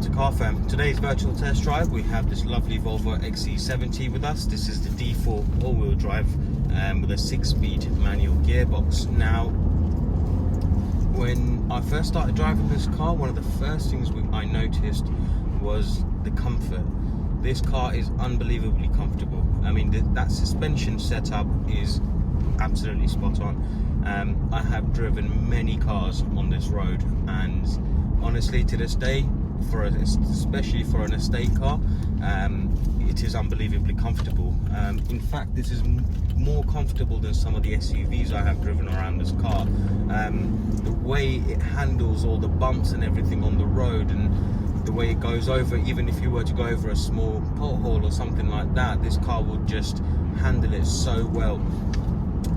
to Car Firm. Today's virtual test drive, we have this lovely Volvo XC70 with us. This is the D4 all-wheel drive with a 6-speed manual gearbox. Now, when I first started driving this car, one of the first things I noticed was the comfort. This car is unbelievably comfortable. I mean, that suspension setup is absolutely spot on. I have driven many cars on this road, and honestly, to this day, especially for an estate car, it is unbelievably comfortable. In fact, this is more comfortable than some of the SUVs I have driven around this car. The way it handles all the bumps and everything on the road, and the way it goes over, even if you were to go over a small pothole or something like that, this car will just handle it so well.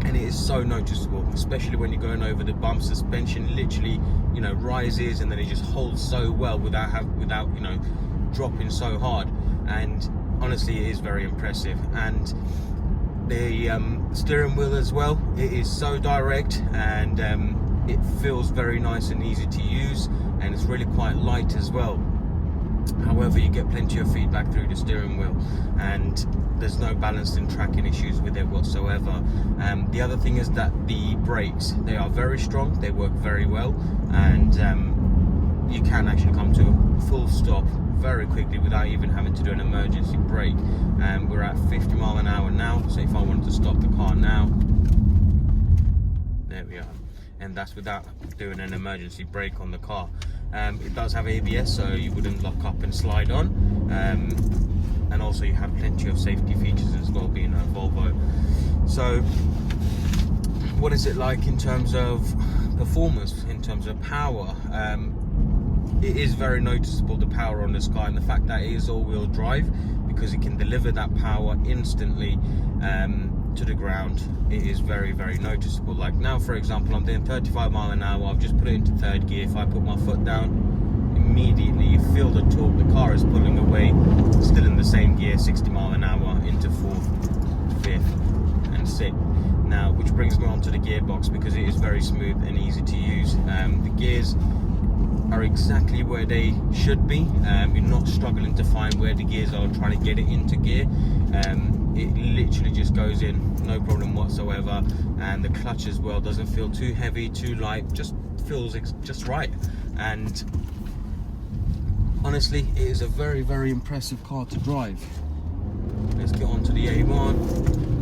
And it is so noticeable, especially when you're going over the bump. Suspension literally, rises, and then it just holds so well without dropping so hard. And honestly, it is very impressive. And the steering wheel as well, it is so direct, and it feels very nice and easy to use, and it's really quite light as well. However, you get plenty of feedback through the steering wheel, and there's no balance and tracking issues with it whatsoever. The other thing is that the brakes, they are very strong, they work very well, and you can actually come to a full stop very quickly without even having to do an emergency brake. We're at 50 miles an hour now, so if I wanted to stop the car now, there we are, and that's without doing an emergency brake on the car. It does have ABS, so you wouldn't lock up and slide on, and also you have plenty of safety features as well, being a Volvo. So what is it like in terms of performance, in terms of power? It is very noticeable, the power on this car, and the fact that it is all-wheel drive, because it can deliver that power instantly to the ground. It is very, very noticeable. Like now, for example, I'm doing 35 miles an hour. I've just put it into third gear. If I put my foot down, immediately you feel the torque. The car is pulling away, still in the same gear, 60 miles an hour, into fourth, fifth, and sixth. Now, which brings me on to the gearbox, because it is very smooth and easy to use. The gears are exactly where they should be. You're not struggling to find where the gears are, trying to get it into gear. It literally just goes in, no problem whatsoever. And the clutch as well doesn't feel too heavy, too light, just feels just right. And honestly, it is a very, very impressive car to drive. Let's get on to the A1.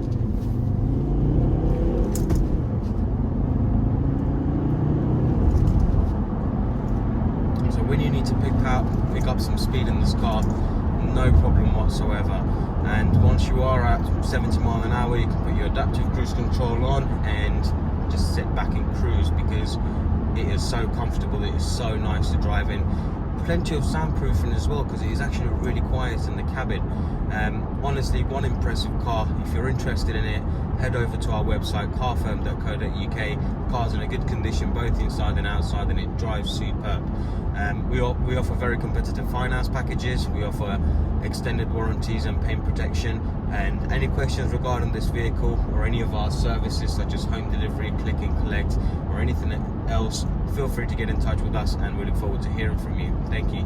When you need to pick up some speed in this car, no problem whatsoever. And once you are at 70 miles an hour, you can put your adaptive cruise control on and just sit back and cruise, because it is so comfortable. It is so nice to drive in. Plenty of soundproofing as well, because it is actually really quiet in the cabin. Honestly, one impressive car. If you're interested in it, head over to our website, carfirm.co.uk. The car's in a good condition, both inside and outside, and it drives superb. We offer very competitive finance packages. We offer extended warranties and paint protection. And any questions regarding this vehicle or any of our services, such as home delivery, click and collect, or anything else, feel free to get in touch with us, and we look forward to hearing from you. Thank you.